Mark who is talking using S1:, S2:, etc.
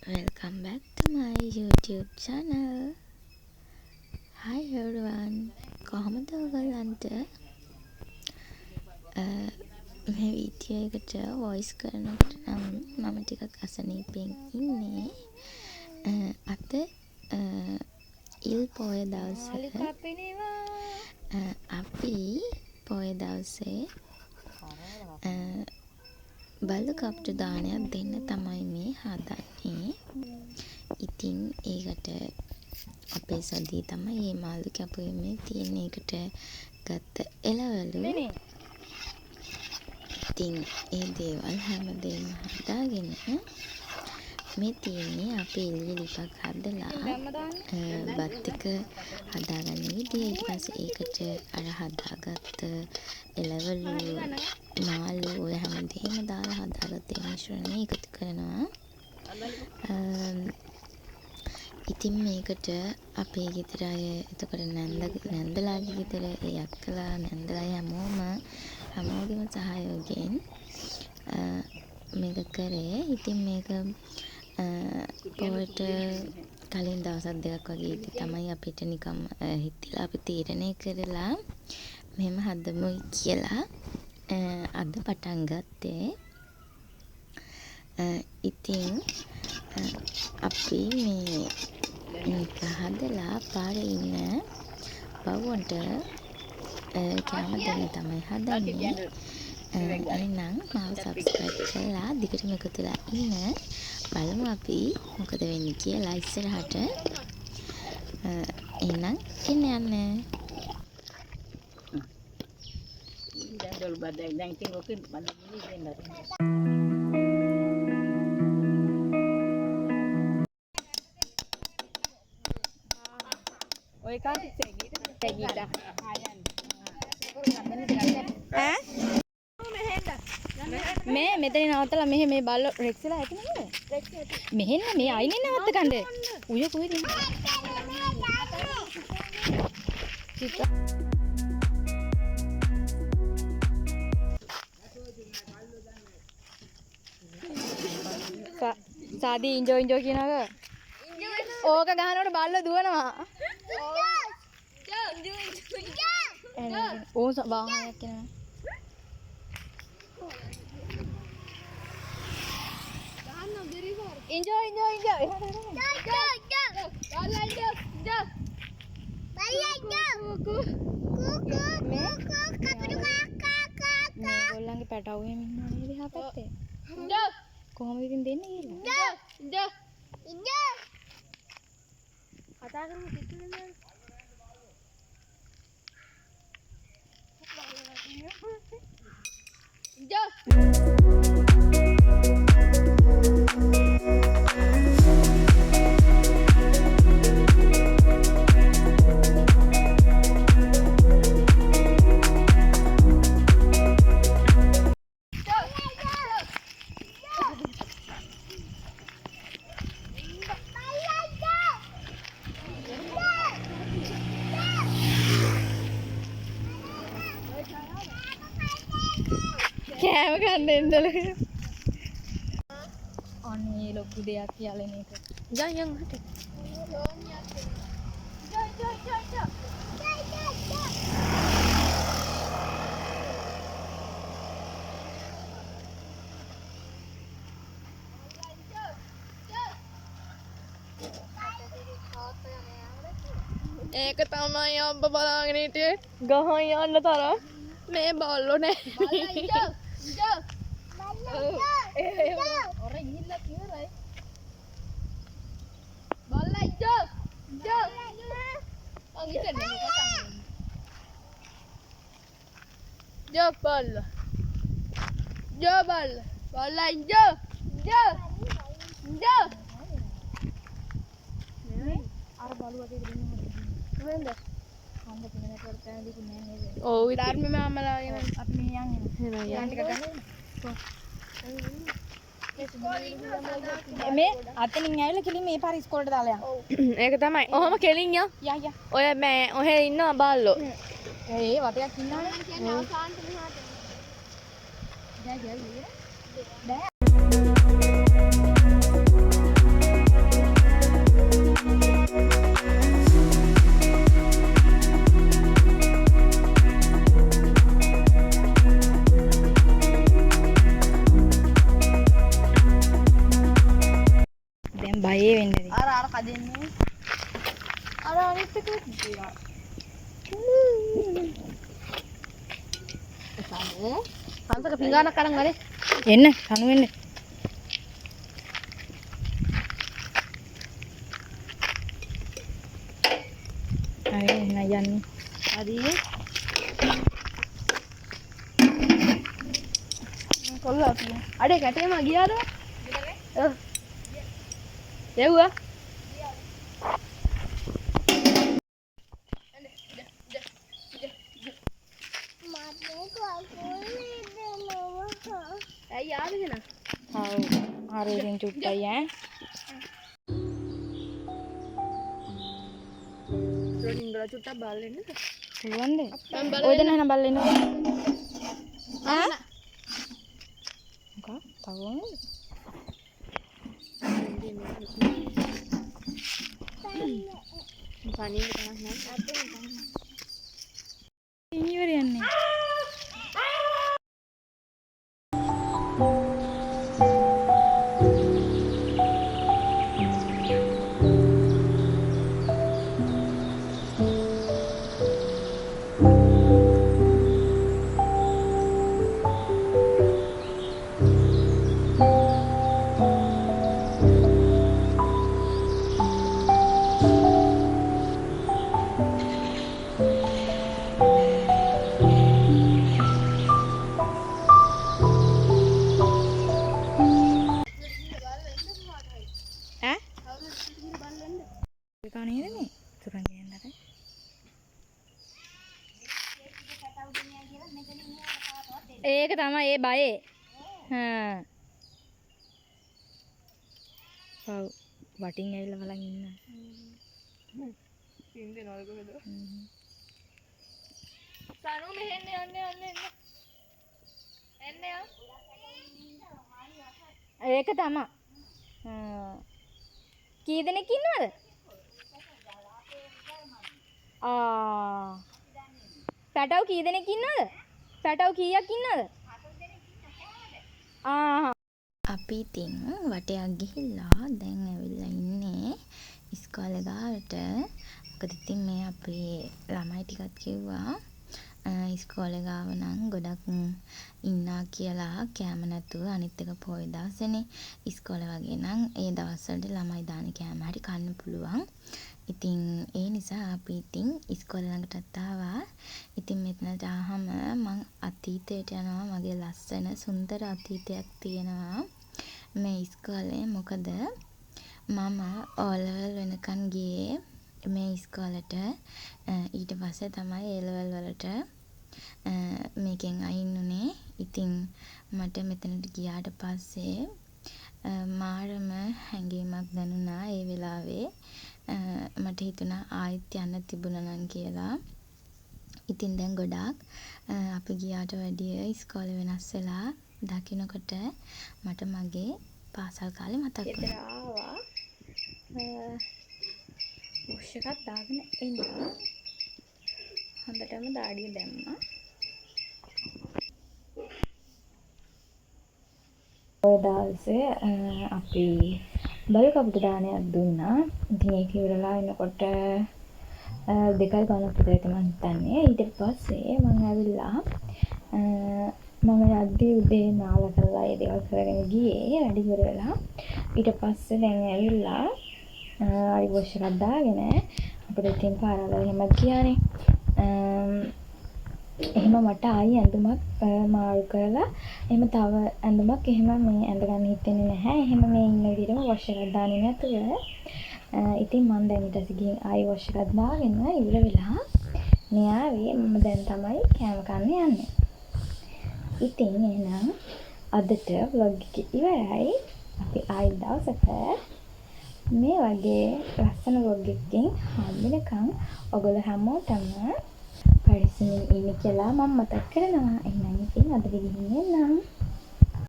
S1: Welcome back to my YouTube channel. Hi everyone. කොහොමද ඔයගලන්ට? මේ වීඩියෝ එකට වොයිස් කරනකොට නම් මම ටිකක් අසනීපෙන් ඉන්නේ. අද ඉල් පොය දවසක අපි පොය දවසේ බලු කප්ට දානයක් දෙන්න තමයි මේ හදන්නේ. ඉතින් ඒකට අපේ සදී තමයි මේ මාළු කැපුවේ තියෙන එකට ගත්ත එළවලු. ඉතින් ඒ දේවල් හැමදේම හදාගෙන මේ තියෙන්නේ අපි එළිය ලිපක් හදලා බත් එක හදාගන්න විදිය. ඊට පස්සේ ඒකට අර හදාගත්ත එළවලු මාළු ඔය හැමදේම දාලා හදාගත්ත මිශ්‍රණය එකතු කරනවා. ඉතින් මේකට අපේ ගෙදර අය එතකොට නැන්දලාගේ ගෙදර ඒ අක්කලා නැන්දලා හැමෝගෙම සහයෝගයෙන් මේක කරේ. ඉතින් මේක පොයට කලින් දවස් දෙකක් වගේ ඉඳි තමයි අපිට නිකම් හිතලා අපි තීරණය කරලා මෙහෙම හදමු කියලා අද පටන් ගත්තේ. ඉතින් අපි මේක හදලා පාරේ ඉන්න බවුන්ට කැම දෙන්න තමයි හදන්නේ. එහෙනම් මාව සබ්ස්ක්‍රයිබ් කරලා දිගටම එකතු වෙලා ඉන්න. බලමු අපි මොකද වෙන්නේ කියලා ඉස්සරහට. එහෙනම් එන්න යන්න. දැන් දොල් බද්දෙන් දැන් ඉතින් ඔක බඳින්න දෙන්න. ඔය කාටි සෙගීට ඈ මේ මෙතන නවත්තලා මෙහෙ මේ බල්ල රෙක්ස්ලා ඇති නේද? මෙහෙන්න මේ අයිනේ නවත්ත ගන්න. උය කොහෙද ඉන්නේ? සාදී ඉන්ජෝ කියනක ඕක ගහනකොට බල්ල දුවනවා. ඕ වාහනයක් එනවා. Enjoy. මේගොල්ලන්ගේ පැටවුවෙම ඉන්නවා නේද එහා පැත්තේ? කොහොමද ඉතින් දෙන්නේ කියලා? කතා කරමු කිතුනේ. කෑම ගන්න එන්නල අනේ ලොකු දෙයක් කියලා මේක. යන් හට. ඒක තමයි අම්බ බලාගෙන හිටියේ. ගහන් යන්න තරම් මේ බල්ලෝ නෑ. Orang gila kirai. Balai jo. Oh gitu nih kata. Jo bal. Balai jo. Ar balu ada di mana? Mana? Kamu punya network kan di sini nih. Oh, dar me mama lagi apni yang ini. Yang dikatakan. මේ අතනින් ඇවිල්ලා කිලි මේ පාර ඉස්කෝලේට දාලා යන්න. ඒක තමයි. ඔහොම කෙලින් යන්න. යා. ඔය මෑ ඔහෙ ඉන්නවා බාල්ලෝ. ඒ වටයක් ඉන්නවනේ. කියන්නේ අවසානට මෙහාට. දැන් බයේ වෙන්නේ.
S2: අර කදින්නේ. අර අනිත් එක දියා. සංසක පිඟානක් අරන් වරේ.
S1: එන්න කණු වෙන්න. හරි එන්න යන්නේ.
S2: හරි. කොල්ලා පියා. අඩේ කැටේම ගියාද? ඔව්. යවුවා. ඇයි ආවේ නේද?
S1: ඔව්. හරි ඉතින් චුට්ටයි ඈ.
S2: රෝලින් ගල චුට්ටක් බලන්න නේද?
S1: පුළුවන්ද? ඔය දෙන්න එහෙනම් බලන්න. ආ? මොකක්? තවම?
S2: පණිවිඩ තමයි නේද?
S1: ඉවරයන්නේ. කණේදනේ තුරන් යන්නට ඒක තමයි ඒ බයේ ඔව් වටින් ඇවිල්ලා බලන් ඉන්න
S2: ඉන්නේ නෝද කොහෙද සනු මෙහෙන්න යන්න එන්න
S1: ඒක තමයි කී දෙනෙක් ඉන්නවද පැටව කී දෙනෙක් ඉන්නවද? පැටව කීයක් ඉන්නවද? අපි ඉතින් වටයක් ගිහිල්ලා දැන් ඇවිල්ලා ඉන්නේ ඉස්කෝලේ ගාවට. මොකද ඉතින් මේ අපේ ළමයි ටිකත් කිව්වා ඉස්කෝලේ ගාව නම් ගොඩක් ඉන්නා කියලා කෑම නැතුව අනිත් එක පොය දවසනේ ඉස්කෝලේ වගේ නම් ඒ දවස්වලට ළමයි දාන කෑම හරි කන්න පුළුවන්. ඉතින් ඒ නිසා අපි ඉතින් ඉස්කෝලේ ළඟටත් ආවා. ඉතින් මෙතනට ආවම මං අතීතයට යනවා. මගේ ලස්සන සුන්දර අතීතයක් තියෙනවා මේ ඉස්කෝලේ. මොකද මම ඕලෙවල් වෙනකන් ගියේ මේ ඉස්කෝලේට. ඊට පස්සේ තමයි ඒලෙවල් වලට මේකෙන් අයින් වුණේ. ඉතින් මට මෙතනට ගියාට පස්සේ මාරම හැඟීමක් දැනුණා ඒ වෙලාවේ. මට හිතුණා ආයෙත් යන්න තිබුණා නම් කියලා. ඉතින් දැන් ගොඩාක් අපි ගියාට වැඩිය ඉස්කෝලේ වෙනස් වෙලා දකින්නකොට මට මගේ පාසල් කාලේ මතක් වුණා.
S2: ආවා. වොෂ් එකක් දාගෙන එන්න. හොඳටම දාඩිය දැම්මා.
S1: ඔය දවසේ අපි බලු කපුට දානයක් දුන්නා. ඉතින් ඒක ඉවරලා එනකොට 2 ගානක් විතර තමයි හිතන්නේ. ඊට පස්සේ මම ඇවිල්ලා මම යද්දී උදේ නාලා කරලා ඒ දේවල් කරගෙන ගියේ වැඩි ඉවර වෙලා. ඊට පස්සේ දැන් ඇවිල්ලා ආයි වොෂ් එකක් දාගෙන අපිට ඉතින් පාරවල් එහෙම ගියානේ. එහෙම මට ආයි ඇඳුමක් මාරු කරලා එහෙම තව ඇඳුමක් එහෙම මේ ඇඳගන්න හිතෙන්නේ නැහැ. එහෙම මේ ඉන්න විදිහටම වොෂ් එකක් දාන්නේ නැතුව. ඉතින් මම දැන් ඊට පස්සේ ගිහින් ආයි වොෂ් එකක් දාගෙන ඉවර වෙලා මේ ආවේ. මම දැන් තමයි කෑම කන්න යන්නේ. ඉතින් එහෙනම් අදට vlog එක ඉවරයි. අපි ආයි දවසක මේ වගේ ලස්සන vlog එකකින් හම්බෙනකන් ඔයගොල්ලෝ හැමෝටම පරිස්සමින් ඉන්න කියලා මම මතක් කරනවා. එහෙනම් ඉතින් අද ගිහින් එන්නම්.